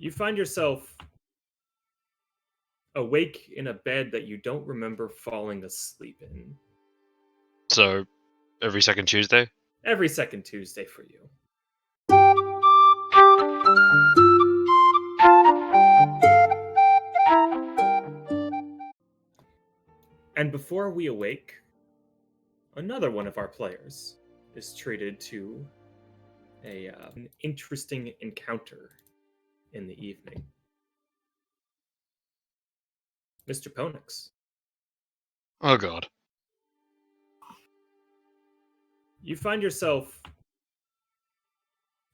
You find yourself awake in a bed that you don't remember falling asleep in. So, every second Tuesday? Every second Tuesday for you. And before we awake, another one of our players is treated to an interesting encounter in the evening. Mr. Ponix, Oh god. you find yourself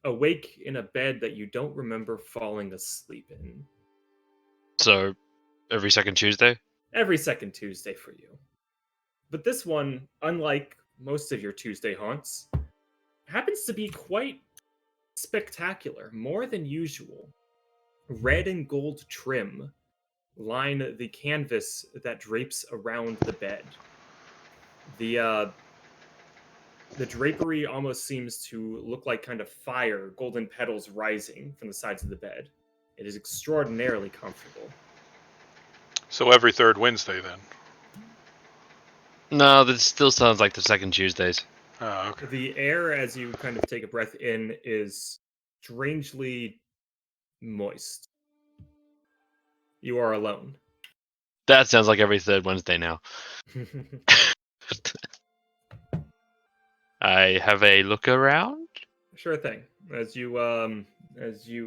awake in a bed that you don't remember falling asleep in. So, every second Tuesday? Every second Tuesday for you. But this one, unlike most of your Tuesday haunts, happens to be quite spectacular, more than usual. Red and gold trim line the canvas that drapes around the bed. The drapery almost seems to look like kind of fire, golden petals rising from the sides of the bed. It is extraordinarily comfortable. So every third Wednesday, then. No, that still sounds like the second Tuesdays. Oh, okay. The air, as you kind of take a breath in, is strangely moist. You are alone. That sounds like every third Wednesday now. I have a look around. Sure thing. As you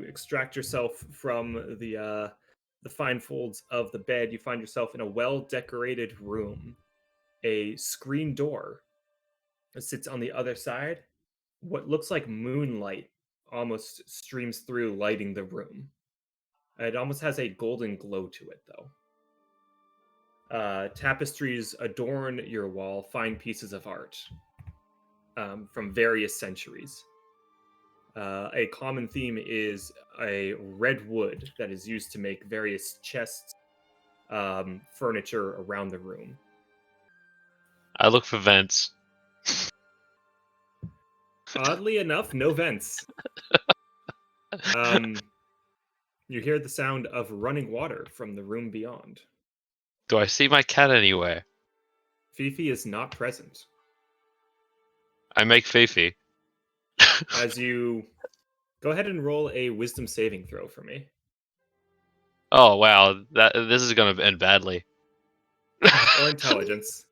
extract yourself from the fine folds of the bed, you find yourself in a well-decorated room. A screen door sits on the other side. What looks like moonlight almost streams through, lighting the room. It almost has a golden glow to it, though. Tapestries adorn your wall, fine pieces of art from various centuries. A common theme is a red wood that is used to make various chests, furniture around the room. I look for vents. Oddly enough, no vents. You hear the sound of running water from the room beyond. Do I see my cat anywhere? Fifi is not present. I make Fifi. As you go ahead and roll a wisdom saving throw for me. Oh wow, this is gonna end badly. Or intelligence.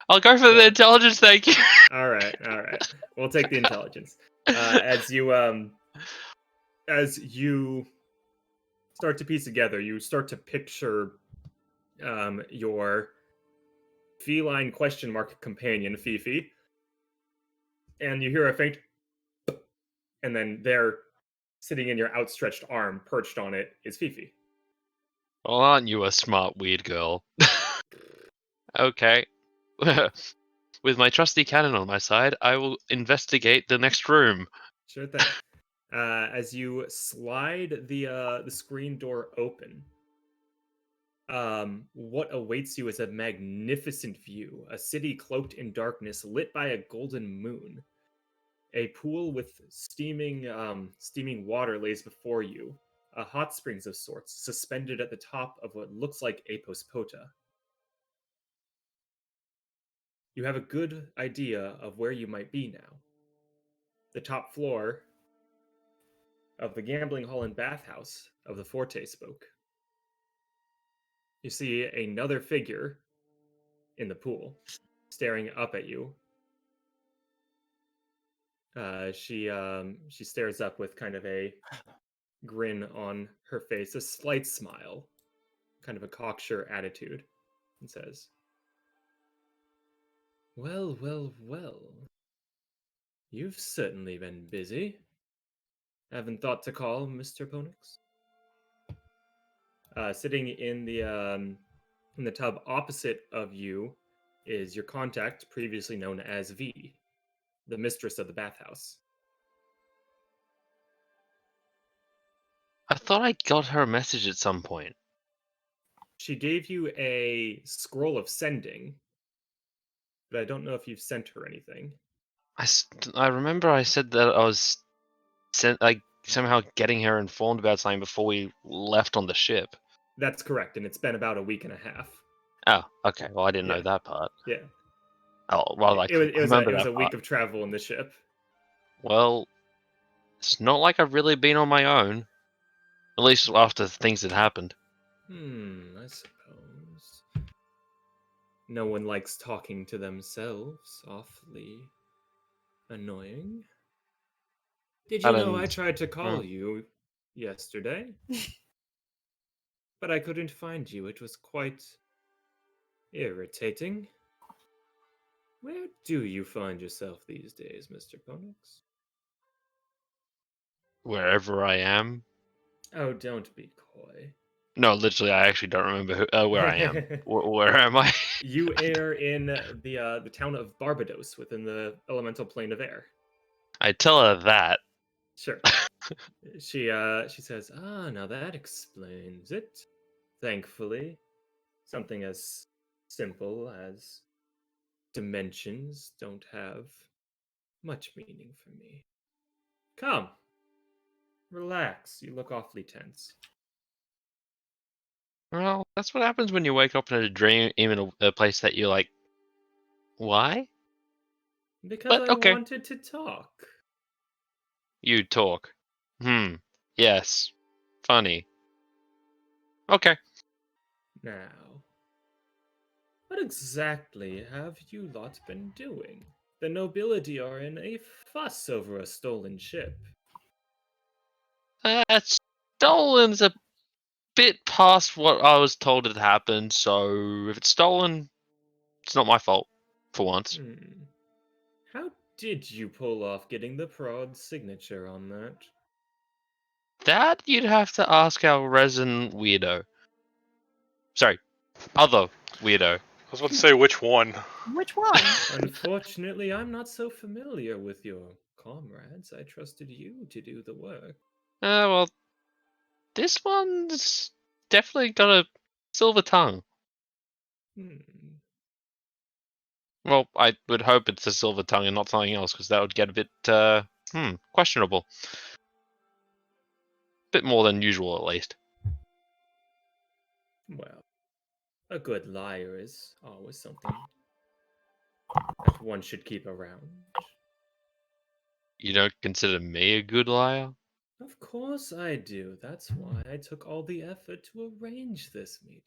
I'll go for the intelligence, thank you. All right. We'll take the intelligence. As you start to piece together, you start to picture your feline question mark companion, Fifi, and you hear a faint, and then there, sitting in your outstretched arm, perched on it, is Fifi. Well, aren't you a smart, weird girl? Okay. With my trusty cannon on my side, I will investigate the next room. Sure thing. As you slide the screen door open, what awaits you is a magnificent view. A city cloaked in darkness, lit by a golden moon. A pool with steaming water lays before you. Hot springs of sorts, suspended at the top of what looks like a pospota. You have a good idea of where you might be now. The top floor of the gambling hall and bathhouse of the Forte spoke. You see another figure in the pool, staring up at you. She stares up with kind of a grin on her face, a slight smile, kind of a cocksure attitude, and says, "Well, well, well. You've certainly been busy. Haven't thought to call, Mr. Ponix?" Sitting in the tub opposite of you is your contact, previously known as V, the mistress of the bathhouse. I thought I got her a message at some point. She gave you a scroll of sending, but I don't know if you've sent her anything. I remember I said that I somehow getting her informed about something before we left on the ship. That's correct, and it's been about a week and a half. Oh, okay. Well, I didn't know Yeah. that part. Yeah. Oh, well, I remember It was that a week part. of travel in the ship. Well, it's not like I've really been on my own. At least after things had happened. I suppose. No one likes talking to themselves. Awfully annoying. Did you know I And tried to call you yesterday? But I couldn't find you. It was quite irritating. Where do you find yourself these days, Mr. Ponix? wherever I am. Oh, don't be coy. No, literally, I actually don't remember where I am. Where am I? You are in the town of Barbados within the elemental plane of air. I tell her that. Sure. She says, "Ah, now that explains it. Thankfully, something as simple as dimensions don't have much meaning for me. Come, relax. You look awfully tense." Well, that's what happens when you wake up in a dream, even a place that you're like, why? Because But I okay, wanted to talk. you talk. Yes. Funny. Okay. Now, what exactly have you lot been doing? The nobility are in a fuss over a stolen ship. Stolen's a bit past what I was told had happened, so if it's stolen, it's not my fault, for once. How did you pull off getting the prod's signature on that? That you'd have to ask our resident weirdo. Sorry, other weirdo. I was about to say which one. Which one? Unfortunately, I'm not so familiar with your comrades. I trusted you to do the work. Well, this one's definitely got a silver tongue. Hmm. Well, I would hope it's a silver tongue and not something else, because that would get a bit, questionable. Bit more than usual, at least. Well, a good liar is always something that one should keep around. You don't consider me a good liar? Of course I do. That's why I took all the effort to arrange this meeting.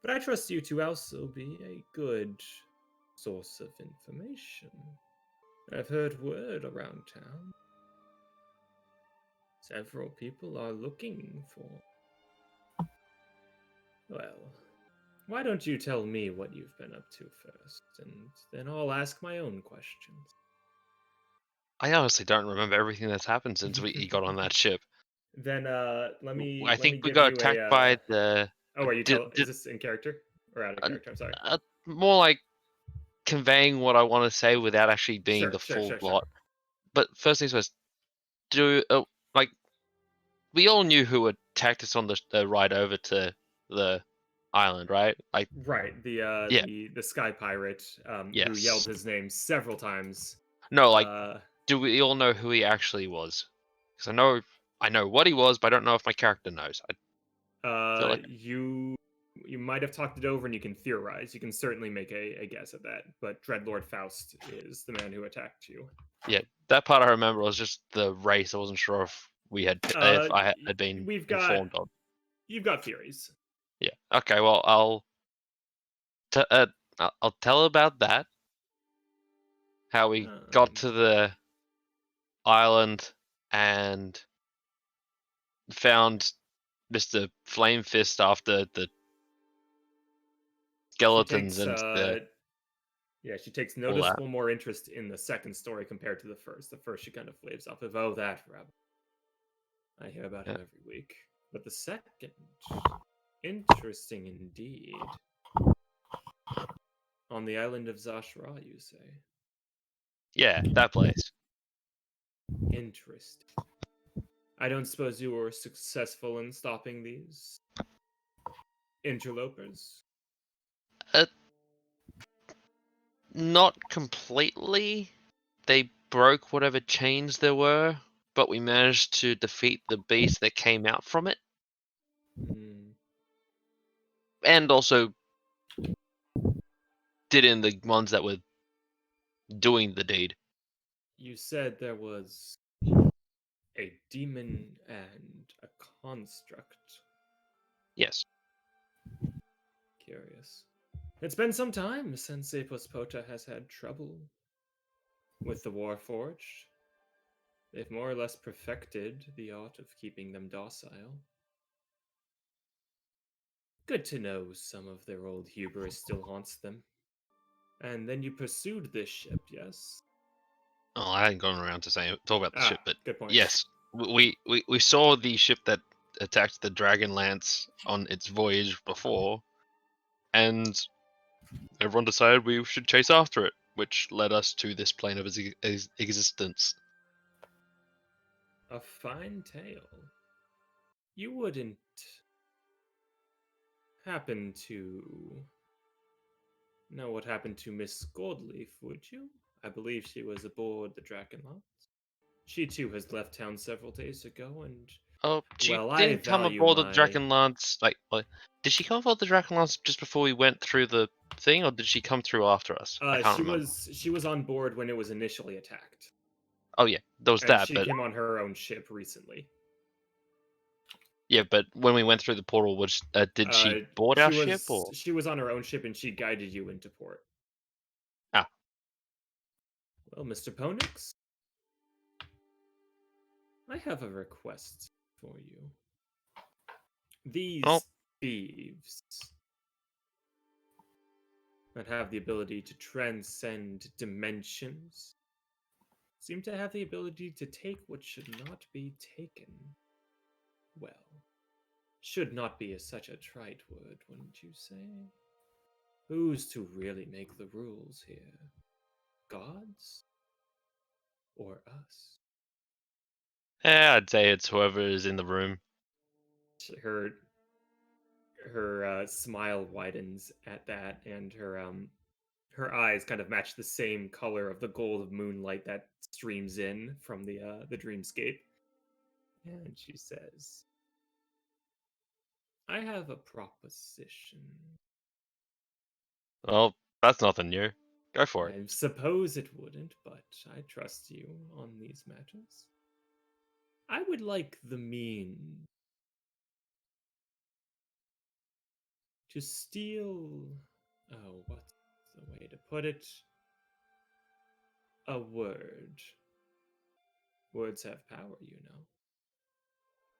But I trust you to also be a good source of information. I've heard word around town. Several people are looking for. Well, why don't you tell me what you've been up to first, and then I'll ask my own questions. I honestly don't remember everything that's happened since he got on that ship. Then let me I let me think we give got you attacked a. by the. Oh, are you Did, tell? Is did, this in character or out of uh, character? I'm sorry. more like conveying what I want to say without actually being the full Sure. plot. But first things first, do like we all knew who attacked us on the ride over to the island, right? Like, Right, yeah, the sky pirate who yelled yes. his name several times. No, like, Uh, do we all know who he actually was? Because I know what he was, but I don't know if my character knows. I feel like you might have talked it over, and you can theorize. You can certainly make a guess at that. But Dreadlord Faust is the man who attacked you. yeah, that part I remember was just the race. I wasn't sure if if I had been informed of. You've got theories. Yeah. Okay. Well, I'll tell about that. How we got to the island and found Mr. Flamefist after the skeletons and She takes all that. noticeable more interest in the second story compared to the first. The first she kind of flaves off of, oh, that rabbit. I hear about him every week. But the second, interesting indeed. On the island of Zashra, you say? Yeah, that place. Interesting. I don't suppose you were successful in stopping these interlopers? Not completely. They broke whatever chains there were, but we managed to defeat the beast that came out from it, and also did in the ones that were doing the deed. You said there was a demon and a construct. Yes. Curious. It's been some time since Apospota has had trouble with the Warforged. They've more or less perfected the art of keeping them docile. Good to know some of their old hubris still haunts them. And then you pursued this ship, yes? Oh, I hadn't gone around to talk about the ship, but good point. yes, we saw the ship that attacked the Dragonlance on its voyage before, and everyone decided we should chase after it, which led us to this plane of existence. A fine tale. You wouldn't happen to know what happened to Miss Goldleaf, would you? I believe she was aboard the Drakenlance. She too has left town several days ago, and Oh, she well, I didn't come value aboard the my. Dragonlance. Did she come aboard the Dragonlance just before we went through the thing, or did she come through after us? I can't remember. She was on board when it was initially attacked, Oh yeah, there was and that. she But came on her own ship recently. yeah, but when we went through the portal, did she board our ship or? She was on her own ship, and she guided you into port. Ah. Well, Mr. Ponix, I have a request for you. These Oh. thieves that have the ability to transcend dimensions seem to have the ability to take what should not be taken. Well, should not be such a trite word, wouldn't you say? Who's to really make the rules here? Gods? Or us? Yeah, I'd say it's whoever is in the room. Her smile widens at that, and her eyes kind of match the same color of the gold of moonlight that streams in from the dreamscape. And she says, I have a proposition. Well, that's nothing new. Go for it. I suppose it wouldn't, but I trust you on these matters. I would like the means to steal. Oh, what's the way to put it? A word. Words have power, you know.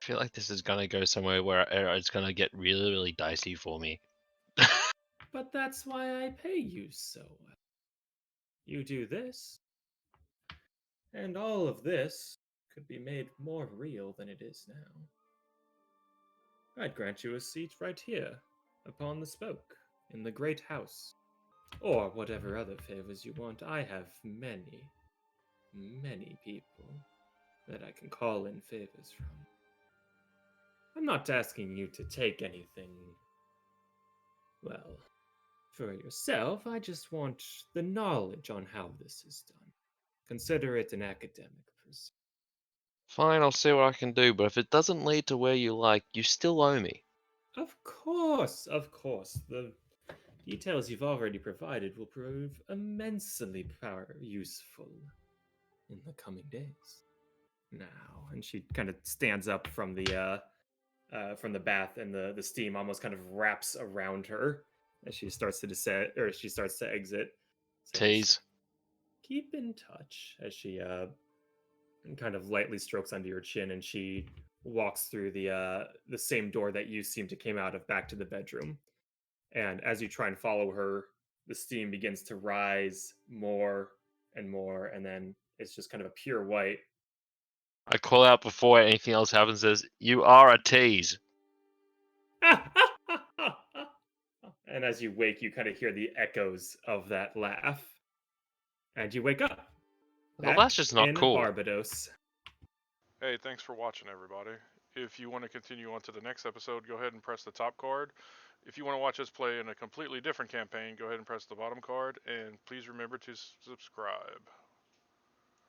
I feel like this is gonna go somewhere where it's gonna get really, really dicey for me. But that's why I pay you so well. You do this, and all of this could be made more real than it is now. I'd grant you a seat right here, upon the spoke, in the great house. Or whatever other favors you want. I have many, many people that I can call in favors from. I'm not asking you to take anything, well, for yourself. I just want the knowledge on how this is done. Consider it an academic pursuit. Fine, I'll see what I can do, but if it doesn't lead to where you like, you still owe me. Of course, of course. The details you've already provided will prove immensely useful in the coming days. Now, and she kind of stands up from the bath, and the steam almost kind of wraps around her as she starts to descend, or she starts to exit. Says, Tease. keep in touch, as she kind of lightly strokes under your chin, and she walks through the same door that you seem to came out of back to the bedroom. And as you try and follow her, the steam begins to rise more and more, and then it's just kind of a pure white. I call out before anything else happens, says, you are a tease. And as you wake, you kind of hear the echoes of that laugh. And you wake up. Well, Back that's just not in cool. Barbados. Hey, thanks for watching, everybody. If you want to continue on to the next episode, go ahead and press the top card. If you want to watch us play in a completely different campaign, go ahead and press the bottom card. And please remember to subscribe.